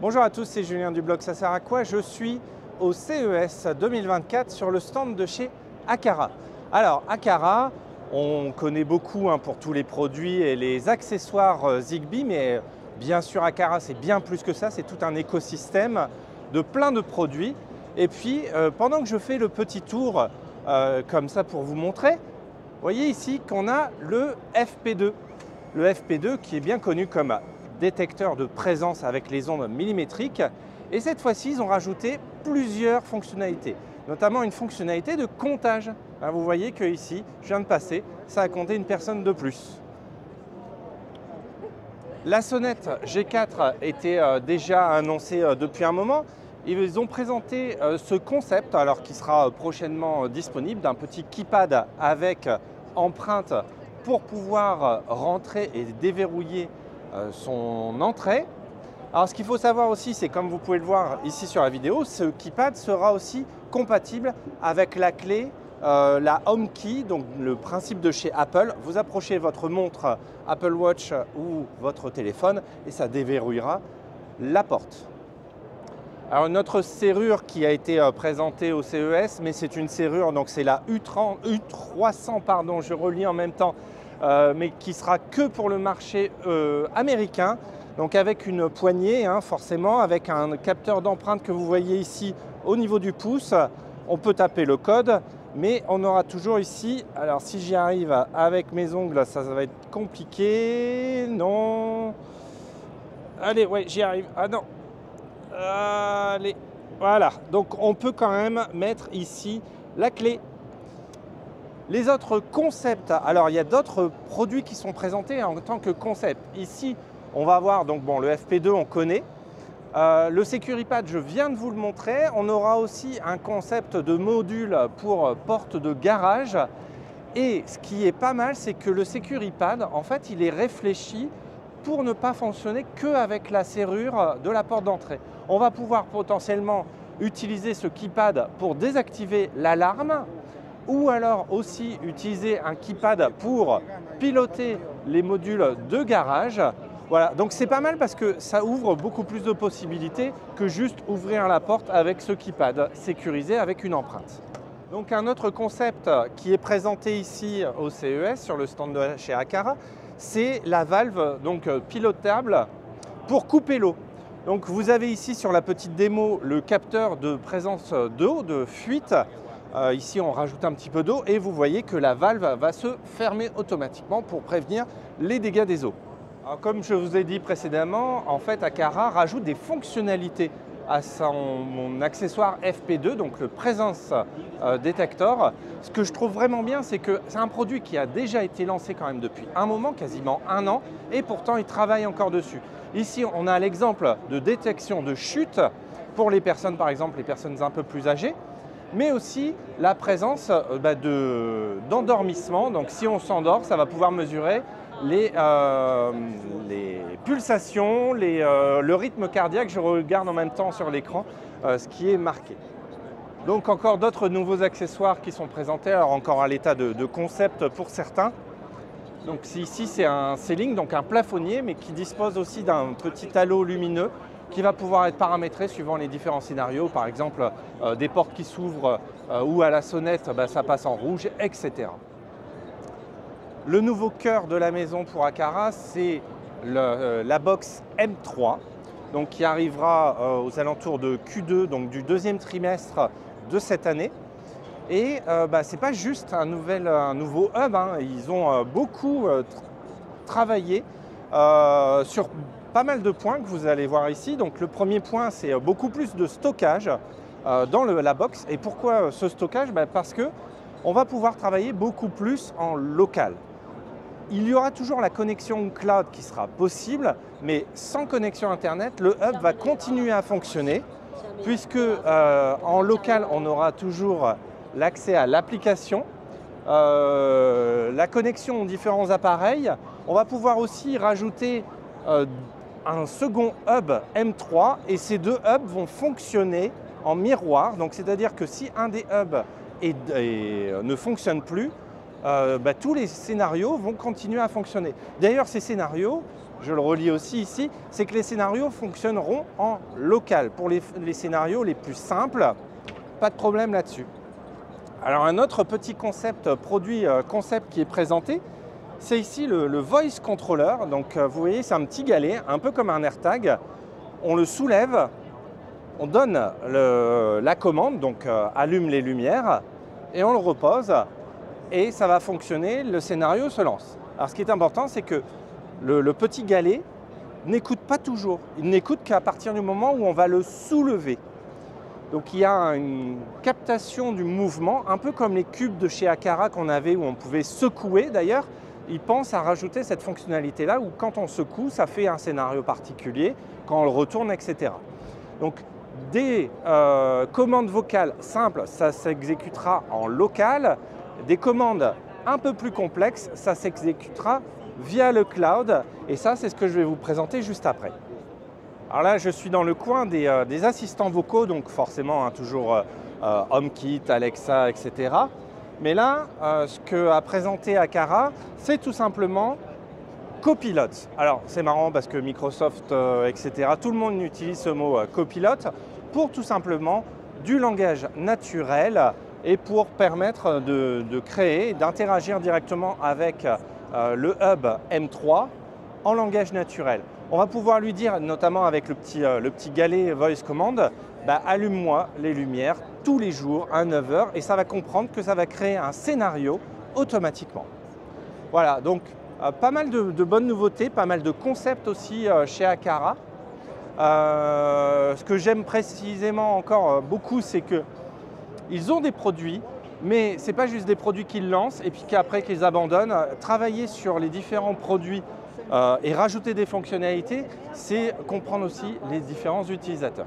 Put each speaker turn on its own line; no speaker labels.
Bonjour à tous, c'est Julien du blog Ça sert à quoi? Je suis au CES 2024 sur le stand de chez Aqara. Alors Aqara, on connaît beaucoup pour tous les produits et les accessoires Zigbee, mais bien sûr Aqara c'est bien plus que ça, c'est tout un écosystème de plein de produits. Et puis pendant que je fais le petit tour comme ça pour vous montrer, vous voyez ici qu'on a le FP2. Le FP2 qui est bien connu comme détecteur de présence avec les ondes millimétriques. Et cette fois-ci, ils ont rajouté plusieurs fonctionnalités, notamment une fonctionnalité de comptage. Vous voyez que ici, je viens de passer, ça a compté une personne de plus. La sonnette G4 était déjà annoncée depuis un moment. Ils ont présenté ce concept, alors qui sera prochainement disponible, d'un petit keypad avec empreinte pour pouvoir rentrer et déverrouiller son entrée. Alors ce qu'il faut savoir aussi, c'est comme vous pouvez le voir ici sur la vidéo, ce keypad sera aussi compatible avec la clé, la Home Key, donc le principe de chez Apple. Vous approchez votre montre Apple Watch ou votre téléphone et ça déverrouillera la porte. Alors une autre serrure qui a été présentée au CES, mais c'est une serrure, donc c'est la U300, pardon, je relis en même temps, mais qui sera que pour le marché américain. Donc avec une poignée, forcément, avec un capteur d'empreinte que vous voyez ici au niveau du pouce. On peut taper le code, mais on aura toujours ici, alors si j'y arrive avec mes ongles, ça va être compliqué, non. Allez, ouais, j'y arrive, ah non. Allez, voilà, donc on peut quand même mettre ici la clé. Les autres concepts, alors il y a d'autres produits qui sont présentés en tant que concept. Ici, on va voir donc bon, le FP2, on connaît. Le SecuriPad, je viens de vous le montrer. On aura aussi un concept de module pour porte de garage. Et ce qui est pas mal, c'est que le SecuriPad, en fait, il est réfléchi pour ne pas fonctionner qu'avec la serrure de la porte d'entrée. On va pouvoir potentiellement utiliser ce keypad pour désactiver l'alarme ou alors aussi utiliser un keypad pour piloter les modules de garage. Voilà, donc c'est pas mal parce que ça ouvre beaucoup plus de possibilités que juste ouvrir la porte avec ce keypad sécurisé avec une empreinte. Donc un autre concept qui est présenté ici au CES sur le stand de chez Aqara, c'est la valve donc pilotable pour couper l'eau. Donc vous avez ici sur la petite démo le capteur de présence d'eau, de fuite. Ici on rajoute un petit peu d'eau et vous voyez que la valve va se fermer automatiquement pour prévenir les dégâts des eaux. Alors, comme je vous ai dit précédemment, en fait Aqara rajoute des fonctionnalités à son accessoire FP2, donc le Presence Detector. Ce que je trouve vraiment bien, c'est que c'est un produit qui a déjà été lancé quand même depuis un moment, quasiment un an, et pourtant il travaille encore dessus. Ici, on a l'exemple de détection de chute pour les personnes, par exemple, les personnes un peu plus âgées, mais aussi la présence d'endormissement. Donc si on s'endort, ça va pouvoir mesurer les pulsations, le rythme cardiaque. Je regarde en même temps sur l'écran ce qui est marqué. Donc encore d'autres nouveaux accessoires qui sont présentés, alors encore à l'état de concept pour certains. Donc ici c'est un ceiling, donc un plafonnier, mais qui dispose aussi d'un petit halo lumineux qui va pouvoir être paramétré suivant les différents scénarios. Par exemple, des portes qui s'ouvrent ou à la sonnette, ça passe en rouge, etc. Le nouveau cœur de la maison pour Aqara, c'est la box M3, donc qui arrivera aux alentours de Q2, donc du deuxième trimestre de cette année. Et ce n'est pas juste un nouveau hub, ils ont beaucoup travaillé sur pas mal de points que vous allez voir ici. Donc le premier point, c'est beaucoup plus de stockage dans la box. Et pourquoi ce stockage? Parce qu'on va pouvoir travailler beaucoup plus en local. Il y aura toujours la connexion cloud qui sera possible, mais sans connexion Internet, le hub va continuer à fonctionner puisque en local, on aura toujours l'accès à l'application, la connexion aux différents appareils. On va pouvoir aussi rajouter un second hub M3 et ces deux hubs vont fonctionner en miroir. Donc c'est-à-dire que si un des hubs ne fonctionne plus, tous les scénarios vont continuer à fonctionner. D'ailleurs, ces scénarios, je le relis aussi ici, c'est que les scénarios fonctionneront en local. Pour les scénarios les plus simples, pas de problème là-dessus. Alors un autre petit concept, concept qui est présenté, c'est ici le Voice Controller. Donc vous voyez, c'est un petit galet, un peu comme un AirTag. On le soulève, on donne la commande, donc allume les lumières, et on le repose, et ça va fonctionner, le scénario se lance. Alors ce qui est important, c'est que le petit galet n'écoute pas toujours, il n'écoute qu'à partir du moment où on va le soulever. Donc il y a une captation du mouvement, un peu comme les cubes de chez Aqara qu'on avait, où on pouvait secouer d'ailleurs. Ils pensent à rajouter cette fonctionnalité-là, où quand on secoue, ça fait un scénario particulier, quand on le retourne, etc. Donc des commandes vocales simples, ça s'exécutera en local. Des commandes un peu plus complexes, ça s'exécutera via le cloud. Et ça, c'est ce que je vais vous présenter juste après. Alors là, je suis dans le coin des assistants vocaux, donc forcément, toujours HomeKit, Alexa, etc. Mais là, ce qu'a présenté Aqara, c'est tout simplement Copilot. Alors c'est marrant parce que Microsoft, etc., tout le monde utilise ce mot Copilot pour tout simplement du langage naturel et pour permettre de créer, d'interagir directement avec le hub M3 en langage naturel. On va pouvoir lui dire, notamment avec le petit galet Voice Command, allume-moi les lumières tous les jours à 9 h, et ça va comprendre que ça va créer un scénario automatiquement. Voilà, donc pas mal de bonnes nouveautés, pas mal de concepts aussi chez Aqara. Ce que j'aime précisément encore beaucoup, c'est qu'ils ont des produits, mais ce n'est pas juste des produits qu'ils lancent et puis qu'après qu'ils abandonnent. Travailler sur les différents produits et rajouter des fonctionnalités, c'est comprendre aussi les différents utilisateurs.